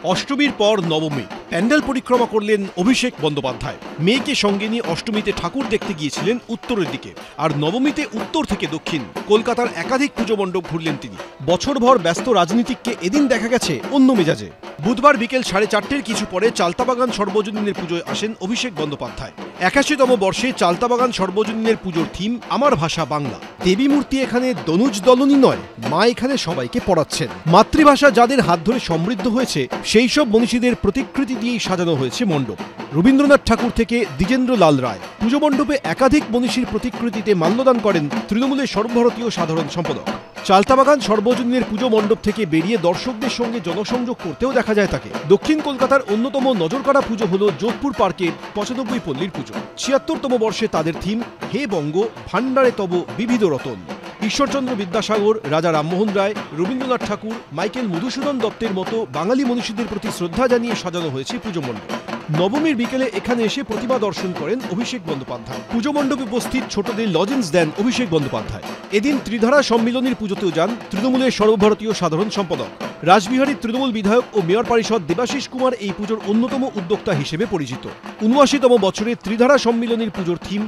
অষ্টমীর পর নবমী প্যান্ডেল পরিক্রমা করলেন অভিষেক বন্দ্যোপাধ্যায়। মেয়েকে সঙ্গে নিয়ে অষ্টমীতে ঠাকুর দেখতে গিয়েছিলেন উত্তরের দিকে, আর নবমীতে উত্তর থেকে দক্ষিণ কলকাতার একাধিক পুজো মণ্ডপ ঘুরলেন তিনি। বছরভর ব্যস্ত রাজনীতিককে এদিন দেখা গেছে অন্য মেজাজে। বুধবার বিকেল 4:30 কিছু পরে চালতাবাগান সর্বজনীনের পুজোয় আসেন অভিষেক বন্দ্যোপাধ্যায়। 81তম বর্ষে চালতাবাগান সর্বজনীনের পুজোর থিম আমার ভাষা বাংলা। দেবী মূর্তি এখানে দনুজ দলনী নয়, মা এখানে সবাইকে পড়াচ্ছেন। মাতৃভাষা যাদের হাত ধরে সমৃদ্ধ হয়েছে সেই সব মনীষীদের প্রতিকৃতি দিয়েই সাজানো হয়েছে মণ্ডপ। রবীন্দ্রনাথ ঠাকুর থেকে দ্বিজেন্দ্র লাল রায়। পুজো মণ্ডপে একাধিক মনীষীর প্রতিকৃতিতে মাল্যদান করেন তৃণমূলের সর্বভারতীয় সাধারণ সম্পাদক। চালতাবাগান সর্বজনীনের পুজো মণ্ডপ থেকে বেরিয়ে দর্শকদের সঙ্গে জনসংযোগ করতেও দেখা যায় তাকে। দক্ষিণ কলকাতার অন্যতম নজরকাড়া পুজো হল যোধপুর পার্কের 95 পল্লীর পুজো। 76তম বর্ষে তাদের থিম হে বঙ্গ ভান্ডারে তব বিবিধ রতন। ঈশ্বরচন্দ্র বিদ্যাসাগর, রাজা রামমোহন রায়, রবীন্দ্রনাথ ঠাকুর, মাইকেল মধুসূদন দত্তের মতো বাঙালি মনীষীদের প্রতি শ্রদ্ধা জানিয়ে সাজানো হয়েছে পুজো মণ্ডপ। নবমীর বিকেলে এখানে এসে প্রতিমা দর্শন করেন অভিষেক বন্দ্যোপাধ্যায়। পুজো মণ্ডপে উপস্থিত ছোটদের লজেন্স দেন অভিষেক বন্দ্যোপাধ্যায়। এদিন ত্রিধারা সম্মিলনীর পুজোতেও যান তৃণমূলের সর্বভারতীয় সাধারণ সম্পাদক। রাসবিহারীর তৃণমূল বিধায়ক ও মেয়র পরিষদ দেবাশিস কুমার এই পুজোর অন্যতম উদ্যোক্তা হিসেবে পরিচিত। 79তম বছরে ত্রিধারা সম্মিলনীর পুজোর থিম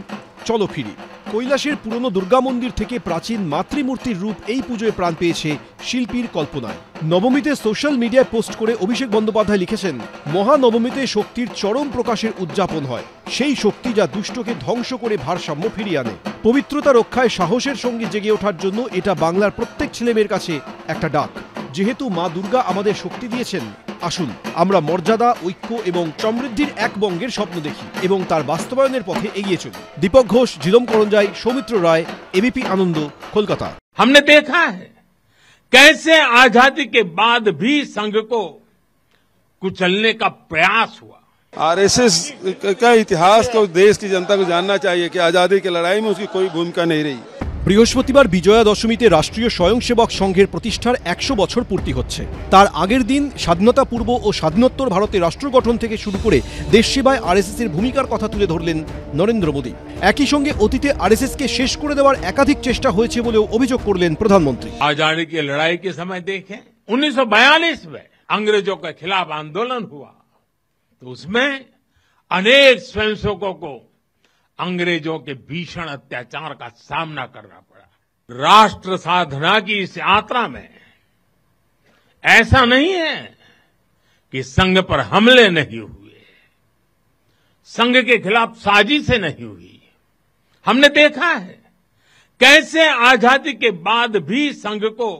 চলো ফিরি। কৈলাসের পুরনো দুর্গা মন্দির থেকে প্রাচীন মাতৃমূর্তির রূপ এই পুজোয় প্রাণ পেয়েছে শিল্পীর কল্পনায়। নবমীতে সোশ্যাল মিডিয়ায় পোস্ট করে অভিষেক বন্দ্যোপাধ্যায় লিখেছেন, মহানবমীতে শক্তির চরম প্রকাশের উদযাপন হয়, সেই শক্তি যা দুষ্টকে ধ্বংস করে ভারসাম্য ফিরিয়ে আনে। পবিত্রতা রক্ষায় সাহসের সঙ্গে জেগে ওঠার জন্য এটা বাংলার প্রত্যেক ছেলেমেয়ের কাছে একটা ডাক। যেহেতু মা দুর্গা আমাদের শক্তি দিয়েছেন, আসুন আমরা মর্যাদা, ঐক্য এবং সমৃদ্ধির এক বঙ্গের স্বপ্ন দেখি এবং তার বাস্তবায়নের পথে এগিয়ে চলি। দীপক ঘোষ, ঝিলম করঞ্জাই, সৌমিত্র রায়, एबीपी आनंद, कोलकाता। हमने देखा है कैसे आजादी के बाद भी संघ को कुचलने का प्रयास हुआ। आरएसएस का इतिहास को देश की जनता को जानना चाहिए कि आजादी की लड़ाई में उसकी कोई भूमिका नहीं रही। বৃহস্পতিবার বিজয়া দশমীতে রাষ্ট্রীয় স্বয়ংসেবক সংঘের প্রতিষ্ঠার 100 বছর পূর্তি হচ্ছে। তার আগের দিন স্বাধীনতা পূর্ব ও স্বাধীনোত্তর ভারতে রাষ্ট্র গঠন থেকে শুরু করে দেশ সেবায় আরএসএস এর ভূমিকার কথা তুলে ধরলেন নরেন্দ্র মোদী। একই সঙ্গে অতীতে আরএসএস কে শেষ করে দেওয়ার একাধিক চেষ্টা হয়েছে বলেও অভিযোগ করলেন প্রধানমন্ত্রী। आजादी की लड़ाई के समय देखें 1942 में अंग्रेजों के खिलाफ आंदोलन हुआ तो उसमें अनेक स्वयंसेवकों को अंग्रेजों के भीषण अत्याचार का सामना करना पड़ा। राष्ट्र साधना की इस यात्रा में ऐसा नहीं है कि संघ पर हमले नहीं हुए, संघ के खिलाफ साजिशें नहीं हुई। हमने देखा है कैसे आजादी के बाद भी संघ को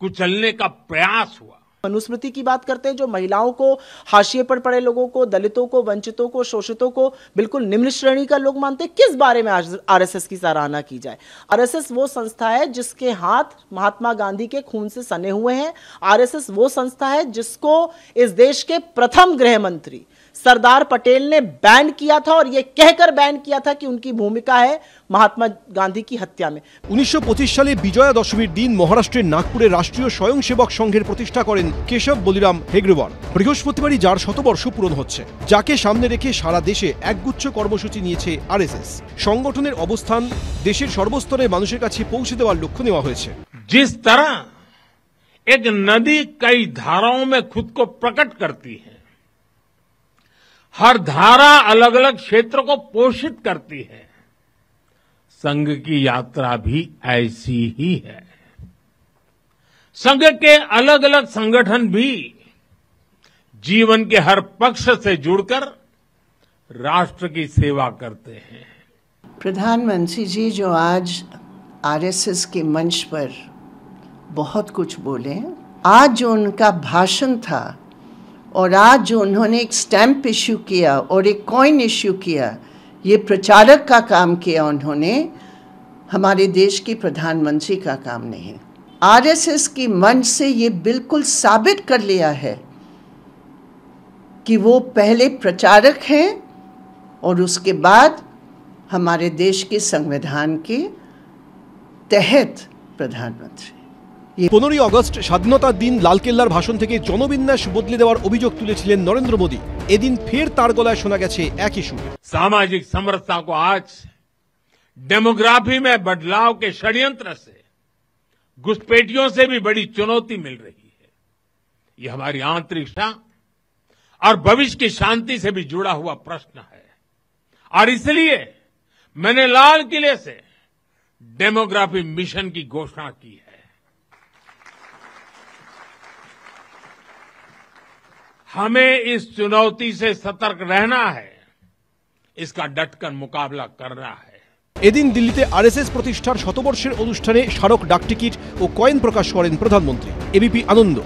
कुचलने का प्रयास हुआ। मनुस्मृति की बात करते हैं, जो महिलाओं को, हाशिए पर पड़े लोगों को, दलितों को, वंचितों को, शोषितों को बिल्कुल निम्न श्रेणी का लोग मानते हैं। किस बारे में आरएसएस की सराहना की जाए? आरएसएस वो संस्था है जिसके हाथ महात्मा गांधी के खून से सने हुए हैं। आरएसएस वो संस्था है जिसको इस देश के प्रथम गृह मंत्री सरदार पटेल ने बैन किया था और यह कहकर बैन किया था कि उनकी भूमिका है महात्मा गांधी की हत्या में। 1925 সালে বিজয়া দশমীর দিন মহারাষ্ট্রের নাগপুরে রাষ্ট্রীয় স্বয়ংসেবক সংঘের প্রতিষ্ঠা করেন কেশব বলিরাম হেগড়েওয়ার। বৃহস্পতিবারই যার 100 বর্ষ পূরণ হচ্ছে, যাকে সামনে রেখে সারা দেশে একগুচ্ছ কর্মসূচি নিয়েছে আরএসএস। সংগঠনের অবস্থান দেশের সর্বস্তরের মানুষের কাছে পৌঁছে দেওয়ার লক্ষ্য নেওয়া হয়েছে। जिस तरह एक नदी कई धाराओं में खुद को प्रकट करती है, हर धारा अलग अलग क्षेत्र को पोषित करती है, संघ की यात्रा भी ऐसी ही है। संघ के अलग अलग संगठन भी जीवन के हर पक्ष से जुड़कर राष्ट्र की सेवा करते हैं। प्रधानमंत्री जी जो आज आरएसएस के मंच पर बहुत कुछ बोले, आज जो उनका भाषण था और आज जो उन्होंने एक स्टैंप इश्यू किया और एक कॉइन इश्यू किया, ये प्रचारक का काम किया उन्होंने, हमारे देश के प्रधानमंत्री का काम नहीं। आरएसएस की मंच से ये बिल्कुल साबित कर लिया है कि वो पहले प्रचारक हैं और उसके बाद हमारे देश के संविधान के तहत प्रधानमंत्री। 15ই আগস্ট স্বাধীনতার দিন লালকেল্লার ভাষণ থেকে জনবিন্যাস বদলে দেওয়ার অভিযোগ তুলেছিলেন নরেন্দ্র মোদী। এদিন ফের তার গলায় শোনা গেছে একই সুর। सामाजिक समरसता को आज डेमोग्राफी में बदलाव के षड्यंत्र से, घुसपैठियों से भी बड़ी चुनौती मिल रही है। ये हमारी आंतरिक और भविष्य की शांति से भी जुड़ा हुआ प्रश्न है। और इसलिए मैंने लाल किले से डेमोग्राफी मिशन की घोषणा की है। हमें इस चुनौती से सतर्क रहना है, इसका डटकर मुकाबला करना है। এদিন দিল্লিতে আরএসএস প্রতিষ্ঠার শতবর্ষের অনুষ্ঠানে স্মারক ডাকটিকিট ও কয়েন প্রকাশ করেন প্রধানমন্ত্রী। এবিপি আনন্দ।